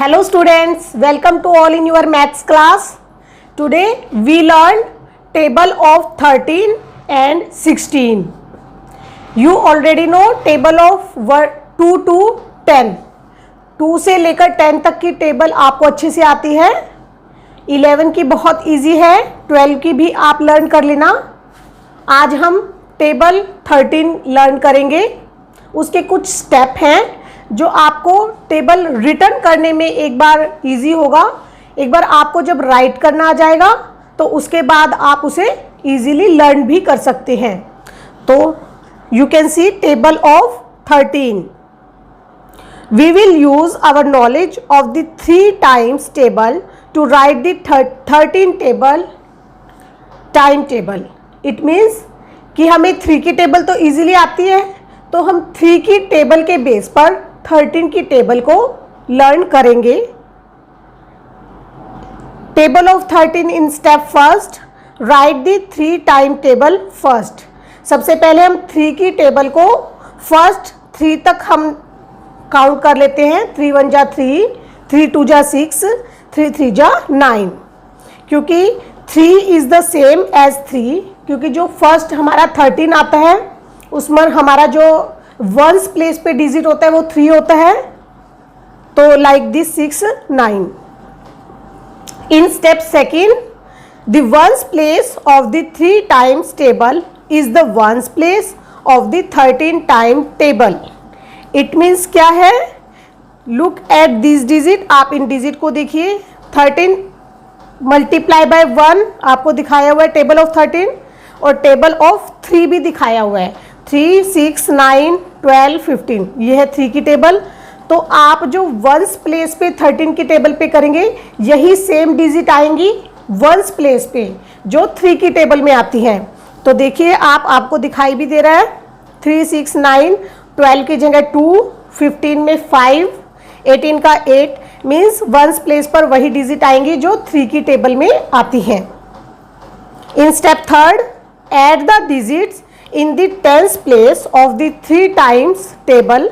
Hello students, welcome to all in your maths class. Today we learned table of 13 and 16. You already know table of 2 to 10. 2 से लेकर 10 तक की table आपको अच्छे से आती है. 11 की बहुत इजी है, 12 की भी आप लर्न कर लेना. आज हम टेबल 13 लर्न करेंगे. उसके कुछ स्टेप हैं जो आपको टेबल रिटर्न करने में एक बार इजी होगा. एक बार आपको जब राइट करना आ जाएगा तो उसके बाद आप उसे इजीली लर्न भी कर सकते हैं. तो you can see table of 13. We will use our knowledge of the 3 times table to write the 13 table timetable. It means कि हमें 3 की टेबल तो इजीली आती है, तो हम 3 की टेबल के बेस पर 13 की टेबल को लर्न करेंगे. Table of 13 in step first. Right the 3 time table first. सबसे पहले हम 3 की टेबल को फर्स्ट 3 तक हम काउंट कर लेते हैं. 3 1 जा 3, 3 2 जा 6, 3 3 जा 9. क्योंकि 3 इज़ द सेम एज 3, क्योंकि जो फर्स्ट हमारा 13 आता है उसमें हमारा जो वंस प्लेस पे डिजिट होता है वो 3 होता है. तो like this 6 9. In step second, the ones place of the 3 times table is the ones place of the 13 time table. It means क्या है, लुक एट दिस डिजिट. आप इन डिजिट को देखिए. 13 मल्टीप्लाई बाय 1 आपको दिखाया हुआ है टेबल ऑफ 13, और टेबल ऑफ 3 भी दिखाया हुआ है. 3 6 9 12 15 ये है 3 की टेबल. तो आप जो वंस प्लेस पे 13 की टेबल पे करेंगे यही सेम डिजिट आएंगी वंस प्लेस पे जो 3 की टेबल में आती हैं. तो देखिए आपको दिखाई भी दे रहा है. 3 6 9 12 की जगह 2, 15 में 5, 18 का 8 मीन्स वंस प्लेस पर वही डिजिट आएंगी जो 3 की टेबल में आती हैं. In step third, add the digits in the tens place of the 3 times table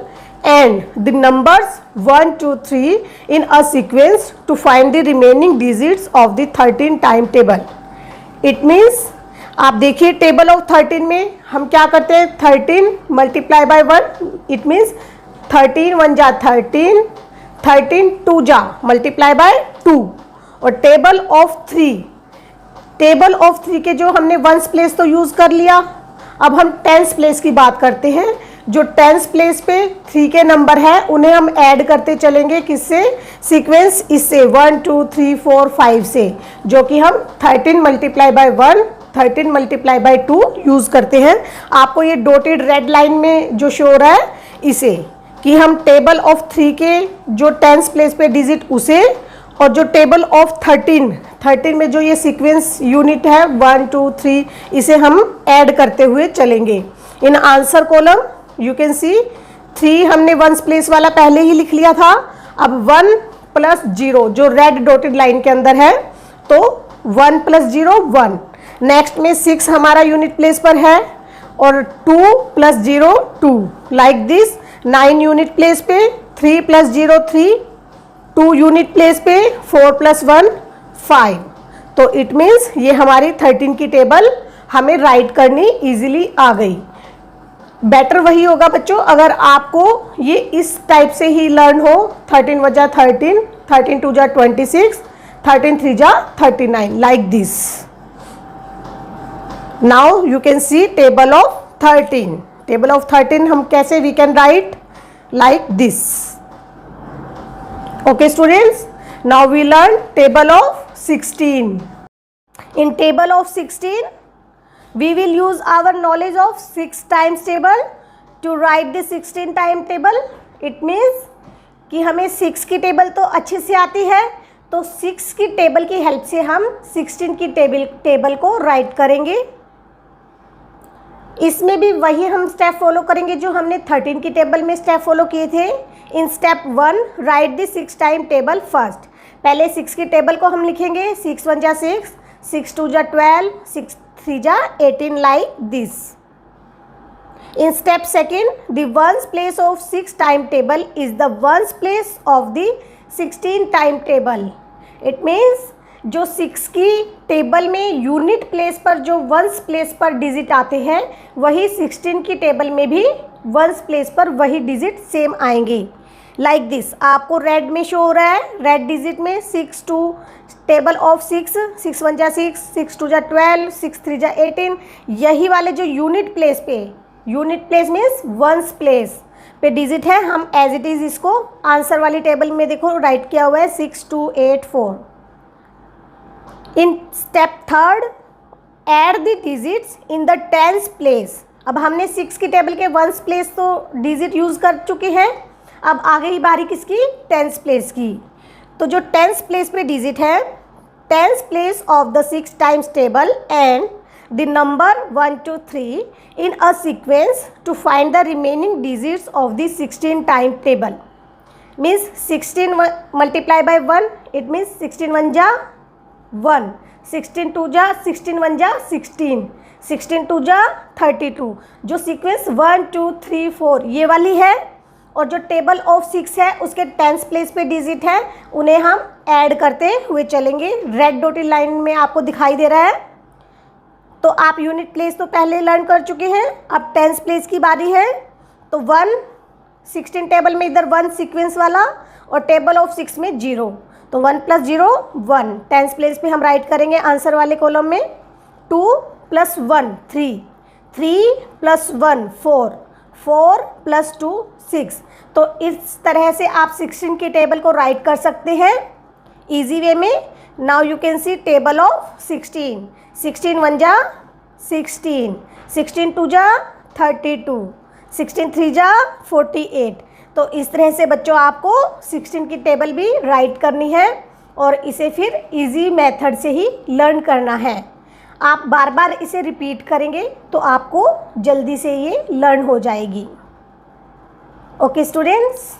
and the numbers 1 2 3 in a sequence to find the remaining digits of the 13 time table. It means आप देखिए table of 13 में हम क्या करते हैं, 13 multiply by 1. It means 13 1 जा 13, 13 2 जा multiply by 2. और टेबल ऑफ 3 के जो हमने वंस प्लेस तो यूज़ कर लिया. अब हम टेंस प्लेस की बात करते हैं. जो टेंस प्लेस पे 3 के नंबर है उन्हें हम ऐड करते चलेंगे. किससे? सीक्वेंस इससे 1 2 3 4 5 से, जो कि हम 13 multiply by 1, 13 multiply by 2 use करते हैं. आपको ये डॉटेड रेड लाइन में जो शो हो रहा है इसे, कि हम टेबल ऑफ 3 के जो टेंस प्लेस पे डिजिट उसे, और जो टेबल ऑफ 13 में जो ये सीक्वेंस यूनिट है 1 2 3 इसे हम ऐड करते हुए चलेंगे. In answer column you can सी 3 हमने वंस प्लेस वाला पहले ही लिख लिया था. अब 1 प्लस 0 जो रेड डॉटेड लाइन के अंदर है, तो 1 प्लस 0 1. नेक्स्ट में 6 हमारा यूनिट प्लेस पर है, और 2 plus 0 2 like this. 9 unit place पे 3 प्लस 0 3, 2 यूनिट प्लेस पे 4 प्लस 1 5. तो इट मीन्स ये हमारी 13 की टेबल हमें राइट करनी इजीली आ गई. बेटर वही होगा बच्चों अगर आपको ये इस टाइप से ही लर्न हो. 13 1 जा 13, 13 2 जा 26, 13 3 जा 39 like this. Now you can see table of 13. Table of 13 हम कैसे we can write like this. Okay students, now we learn table of 16. In table of 16, we will use our knowledge of 6 times table to write the 16 time table. It means कि हमें 6 की table तो अच्छे से आती है, तो 6 की टेबल की हेल्प से हम 16 की टेबल को राइट करेंगे. इसमें भी वही हम स्टेप फॉलो करेंगे जो हमने 13 की टेबल में स्टेप फॉलो किए थे. In step 1, right the 6 time table first. पहले 6 की टेबल को हम लिखेंगे. 6 1 जा 6, 6 2 जा 12, 6 3 जा 18 like this. In step second, the ones place of 6 time table is the ones place of the 16 time table. It means जो 6 की टेबल में यूनिट प्लेस पर जो वंस प्लेस पर डिजिट आते हैं, वही 16 की टेबल में भी वंस प्लेस पर वही डिजिट सेम आएंगे। लाइक दिस, आपको रेड में शो हो रहा है, रेड डिजिट में 6 2 टेबल ऑफ 6, 6 1 जा 6, 6 2 जा 12, 6 3 जा 18। यही वाले जो यूनिट प्लेस पे, unit place means ones place पे डिजिट है, हम एज इट इज़ इसको आंसर वाली टेबल में देखो राइट किया हुआ है 6 2 8 4। In step third, add the digits in the tens place. अब हमने 6 की टेबल के वंस प्लेस तो डिजिट यूज़ कर चुके हैं, अब आ गई बारी किसकी, टेंस प्लेस की। तो जो टेंस प्लेस पे डिजिट है, tens place of the 6 times table and the number 1 2 3 in a sequence to find the remaining digits of the 16 time table. Means 16 multiply by 1, it means 16 1 जा 1, 16 2 जा 16 1 जा 16, 16 2 जा 32। जो सीक्वेंस 1 2 3 4 ये वाली है, और जो टेबल ऑफ 6 है उसके टेंस प्लेस पे डिजिट है, उन्हें हम ऐड करते हुए चलेंगे। रेड डॉटेड लाइन में आपको दिखाई दे रहा है। तो आप यूनिट प्लेस तो पहले लर्न कर चुके हैं, अब टेंस प्लेस की बारी है। तो 1 16 टेबल में इधर 1 सीक्वेंस वाला, और टेबल ऑफ 6 में 0, तो 1 + 0 1। टेंस प्लेस पे हम राइट करेंगे आंसर वाले कॉलम में 2 + 1 3, 3 + 1 4, 4 + 2 6। तो इस तरह से आप 16 की टेबल को राइट कर सकते हैं इजी वे में। Now you can see table of 16, 16 1 जा 16, 16 2 जा 32, 16 3 जा 48। तो इस तरह से बच्चों आपको 16 की टेबल भी राइट करनी है, और इसे फिर इजी मेथड से ही लर्न करना है। आप बार बार इसे रिपीट करेंगे तो आपको जल्दी से ये लर्न हो जाएगी। Okay students.